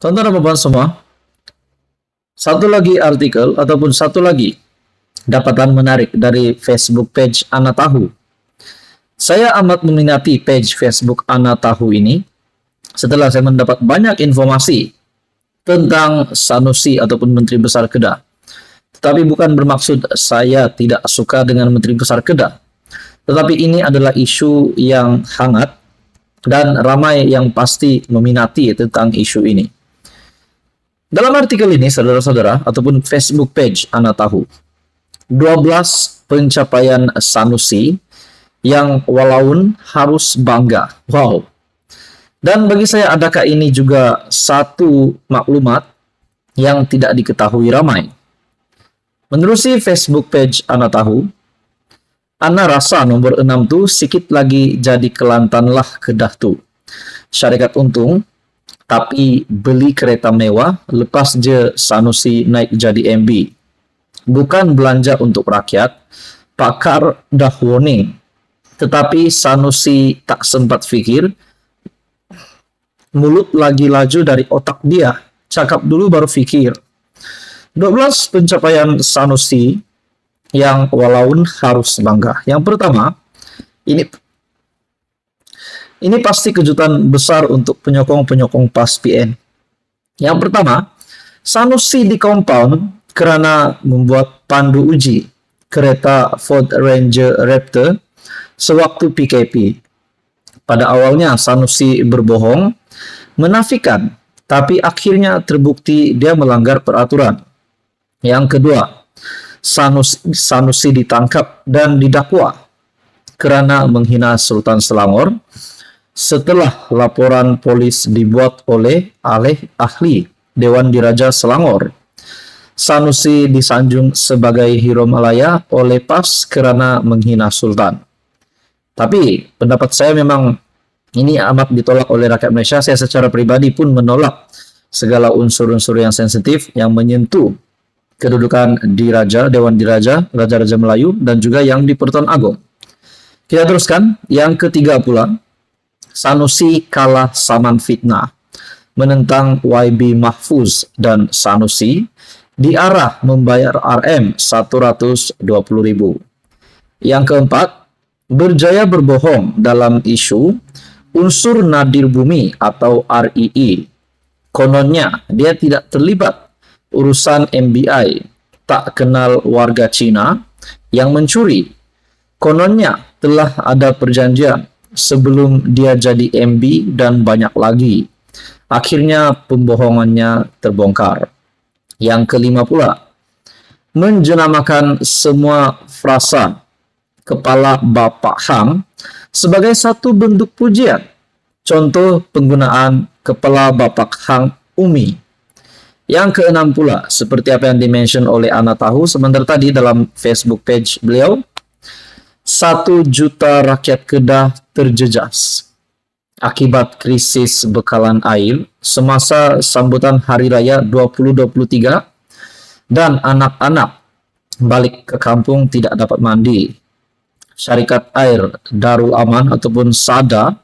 Tonton teman-teman semua, satu lagi artikel ataupun satu lagi dapatan menarik dari Facebook page Ana Tahu. Saya amat meminati page Facebook Ana Tahu ini setelah saya mendapat banyak informasi tentang Sanusi ataupun Menteri Besar Kedah. Tetapi bukan bermaksud saya tidak suka dengan Menteri Besar Kedah. Tetapi ini adalah isu yang hangat dan ramai yang pasti meminati tentang isu ini. Dalam artikel ini, saudara-saudara, ataupun Facebook page Ana Tahu, 12 pencapaian Sanusi yang walaupun harus bangga. Wow. Dan bagi saya, adakah ini juga satu maklumat yang tidak diketahui ramai? Menerusi Facebook page Ana Tahu, Ana rasa nomor 6 tu sikit lagi jadi Kelantan lah Kedah tu. Syarikat untung, tapi beli kereta mewah lepas je Sanusi naik jadi MB. Bukan belanja untuk rakyat, pakar dah warning. Tetapi Sanusi tak sempat fikir, mulut lagi laju dari otak dia. Cakap dulu baru fikir. 12 pencapaian Sanusi yang walaupun harus bangga. Yang pertama, ini pasti kejutan besar untuk penyokong-penyokong PAS PN. Yang pertama, Sanusi di compound kerana membuat pandu uji kereta Ford Ranger Raptor sewaktu PKP. Pada awalnya Sanusi berbohong, menafikan, tapi akhirnya terbukti dia melanggar peraturan. Yang kedua, Sanusi ditangkap dan didakwa kerana menghina Sultan Selangor setelah laporan polis dibuat oleh ahli Dewan Diraja Selangor. Sanusi disanjung sebagai hero Malaya oleh PAS kerana menghina Sultan. Tapi pendapat saya memang ini amat ditolak oleh rakyat Malaysia. Saya secara pribadi pun menolak segala unsur-unsur yang sensitif yang menyentuh kedudukan Diraja, Dewan Diraja, Raja-Raja Melayu dan juga yang di Pertuan Agong. Kita teruskan. Yang ketiga pula, Sanusi kalah saman fitnah, menentang YB Mahfuz dan Sanusi diarah membayar RM 120.000. Yang keempat, berjaya berbohong dalam isu unsur nadir bumi atau REE. Kononnya dia tidak terlibat urusan MBI, tak kenal warga Cina yang mencuri. Kononnya telah ada perjanjian sebelum dia jadi MB dan banyak lagi. Akhirnya pembohongannya terbongkar. Yang kelima pula, menjenamakan semua frasa kepala Bapak Hang sebagai satu bentuk pujian. Contoh penggunaan kepala Bapak Hang Umi. Yang keenam pula, seperti apa yang dimention oleh Ana Tahu sebentar tadi dalam Facebook page beliau, 1 juta rakyat Kedah terjejas akibat krisis bekalan air semasa sambutan Hari Raya 2023 dan anak-anak balik ke kampung tidak dapat mandi. Syarikat Air Darul Aman ataupun SADA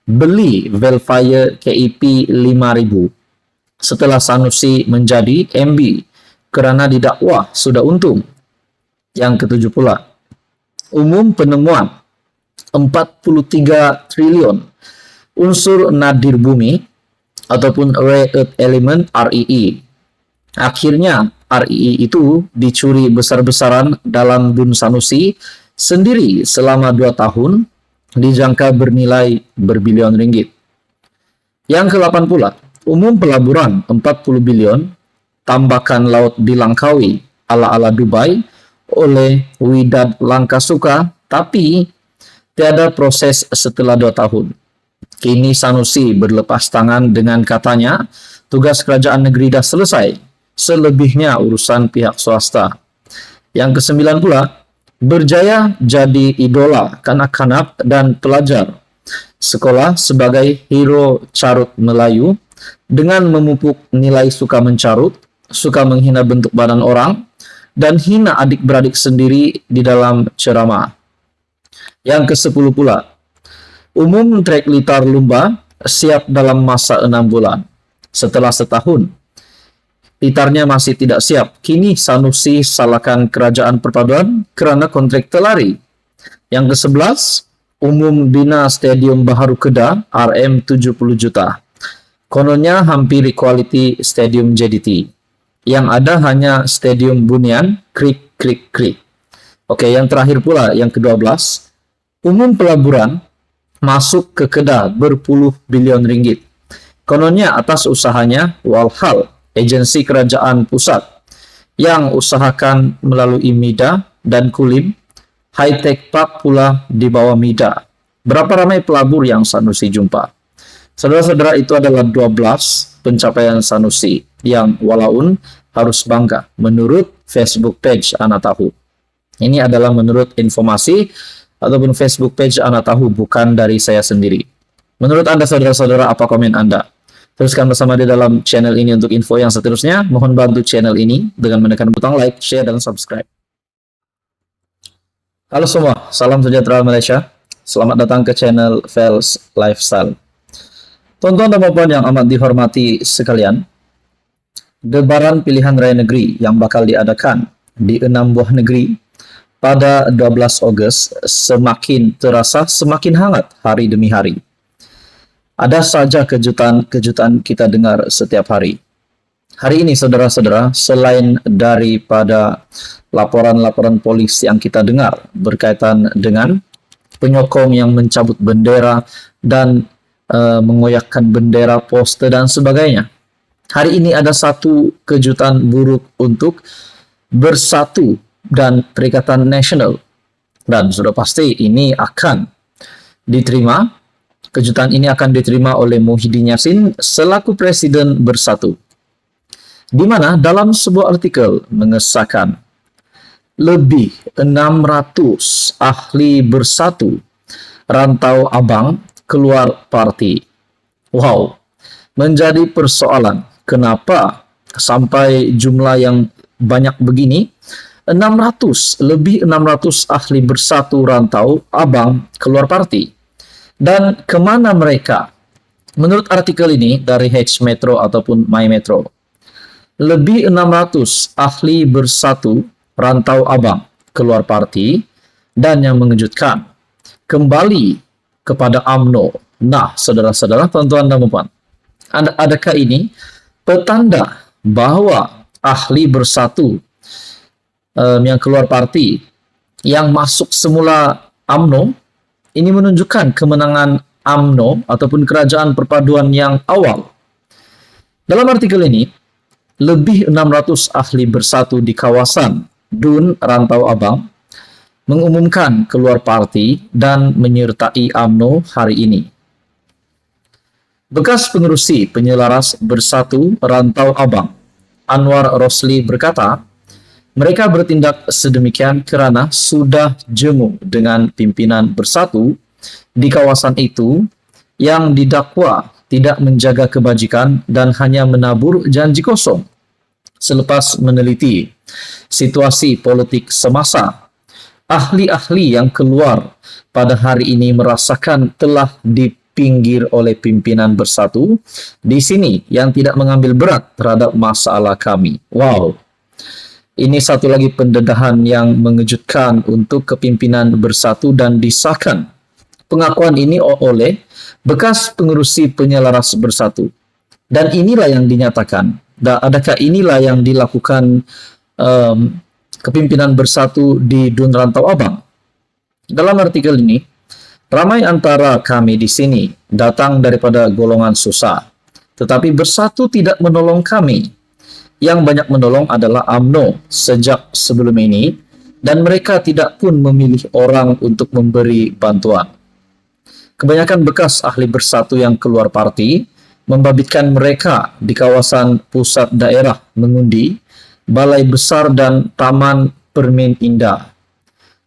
beli Velfire KEP 5,000 setelah Sanusi menjadi MB kerana didakwa sudah untung. Yang ketujuh pula, umum penemuan 43 triliun unsur nadir bumi ataupun rare earth element REE. Akhirnya REE itu dicuri besar-besaran dalam Bun Sanusi sendiri selama 2 tahun, dijangka bernilai berbilion ringgit. Yang ke-8 pula, umum pelaburan 40 bilion, tambakan laut di Langkawi ala-ala Dubai oleh Widad Langkasuka, tapi tiada proses setelah 2 tahun. Kini Sanusi berlepas tangan dengan katanya, tugas kerajaan negeri dah selesai, selebihnya urusan pihak swasta. Yang ke-9 pula, berjaya jadi idola kanak-kanak dan pelajar sekolah sebagai hero carut Melayu dengan memupuk nilai suka mencarut, suka menghina bentuk badan orang, dan hina adik-beradik sendiri di dalam ceramah. Yang ke-10 pula, umum trek litar lumba siap dalam masa 6 bulan. Setelah setahun, Titarnya masih tidak siap. Kini Sanusi salahkan Kerajaan Perpaduan kerana kontrak terlari. Yang ke-11, umum bina Stadium Baharu Kedah RM 70 juta. Kononnya hampir equality Stadium JDT. Yang ada hanya Stadium Bunian Krik Krik Krik. Oke, yang terakhir pula, yang ke-12, umum pelaburan masuk ke Kedah berpuluh bilion ringgit. Kononnya atas usahanya Walhal, agensi kerajaan pusat yang usahakan melalui MIDA dan Kulim, high-tech park pula di bawah MIDA. Berapa ramai pelabur yang Sanusi jumpa? Saudara-saudara, itu adalah 12 pencapaian Sanusi yang walaupun harus bangga menurut Facebook page Anak Tahu. Ini adalah menurut informasi ataupun Facebook page Anak Tahu, bukan dari saya sendiri. Menurut Anda, saudara-saudara, apa komen Anda? Teruskan bersama di dalam channel ini untuk info yang seterusnya. Mohon bantu channel ini dengan menekan butang like, share, dan subscribe. Halo semua, salam sejahtera Malaysia. Selamat datang ke channel Fels Lifestyle. Tuan-tuan dan puan yang amat dihormati sekalian, debaran pilihan raya negeri yang bakal diadakan di 6 buah negeri pada 12 Ogos semakin terasa semakin hangat hari demi hari. Ada saja kejutan-kejutan kita dengar setiap hari. Hari ini, saudara-saudara, selain daripada laporan-laporan polis yang kita dengar berkaitan dengan penyokong yang mencabut bendera dan mengoyakkan bendera, poster, dan sebagainya. Hari ini ada satu kejutan buruk untuk Bersatu dan Perikatan Nasional. Dan sudah pasti ini akan diterima. Kejutan ini akan diterima oleh Muhyiddin Yassin selaku Presiden Bersatu. Di mana dalam sebuah artikel mengesahkan lebih 600 ahli Bersatu rantau abang keluar parti. Wow, menjadi persoalan kenapa sampai jumlah yang banyak begini. 600 ahli Bersatu rantau abang keluar parti. Dan kemana mereka? Menurut artikel ini dari H Metro ataupun My Metro, lebih 600 ahli Bersatu rantau abang keluar parti, dan yang mengejutkan, kembali kepada UMNO. Nah, saudara-saudara, tuan-tuan dan puan, adakah ini petanda bahwa ahli Bersatu yang keluar parti, yang masuk semula UMNO, ini menunjukkan kemenangan UMNO ataupun Kerajaan Perpaduan yang awal. Dalam artikel ini, lebih 600 ahli Bersatu di kawasan Dun Rantau Abang mengumumkan keluar parti dan menyertai UMNO hari ini. Bekas pengerusi penyelaras Bersatu Rantau Abang, Anwar Rosli, berkata, mereka bertindak sedemikian kerana sudah jemu dengan pimpinan Bersatu di kawasan itu yang didakwa tidak menjaga kebajikan dan hanya menabur janji kosong. Selepas meneliti situasi politik semasa, ahli-ahli yang keluar pada hari ini merasakan telah dipinggir oleh pimpinan Bersatu di sini yang tidak mengambil berat terhadap masalah kami. Wow. Ini satu lagi pendedahan yang mengejutkan untuk kepimpinan Bersatu dan disahkan pengakuan ini oleh bekas pengerusi penyelaras Bersatu. Dan inilah yang dinyatakan. Adakah inilah yang dilakukan kepimpinan Bersatu di Dun Rantau Abang? Dalam artikel ini, ramai antara kami di sini datang daripada golongan susah, tetapi Bersatu tidak menolong kami. Yang banyak menolong adalah UMNO sejak sebelum ini, dan mereka tidak pun memilih orang untuk memberi bantuan. Kebanyakan bekas ahli Bersatu yang keluar parti membabitkan mereka di kawasan pusat daerah mengundi, balai besar dan taman Permin Indah.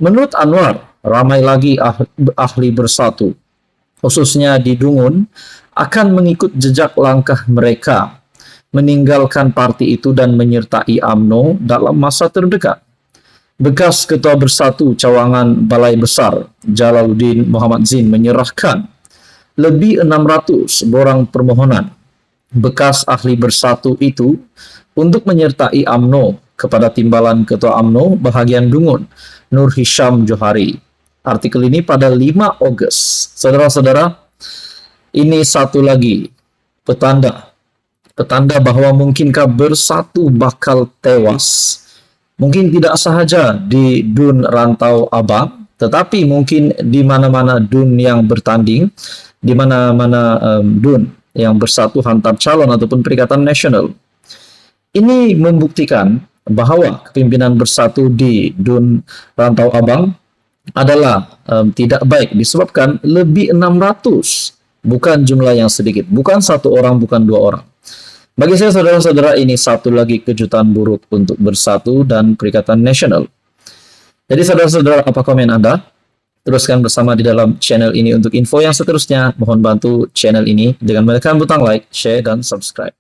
Menurut Anwar, ramai lagi ahli Bersatu, khususnya di Dungun, akan mengikut jejak langkah mereka, meninggalkan parti itu dan menyertai UMNO dalam masa terdekat. Bekas Ketua Bersatu Cawangan Balai Besar Jalaluddin Muhammad Zin menyerahkan lebih 600 borang permohonan bekas ahli Bersatu itu untuk menyertai UMNO kepada timbalan Ketua UMNO bahagian Dungun, Nur Hisham Johari. Artikel ini pada 5 Agustus. Saudara-saudara, ini satu lagi petanda bahwa mungkinkah Bersatu bakal tewas. Mungkin tidak sahaja di DUN Rantau Abang, tetapi mungkin di mana-mana DUN yang bertanding, di mana-mana DUN yang bersatu hantar calon ataupun Perikatan Nasional. Ini membuktikan bahwa kepimpinan Bersatu di DUN Rantau Abang adalah tidak baik disebabkan lebih 600, bukan jumlah yang sedikit, bukan satu orang, bukan dua orang. Bagi saya, saudara-saudara, ini satu lagi kejutan buruk untuk Bersatu dan Perikatan Nasional. Jadi, saudara-saudara, apa komen Anda? Teruskan bersama di dalam channel ini untuk info yang seterusnya. Mohon bantu channel ini dengan menekan butang like, share, dan subscribe.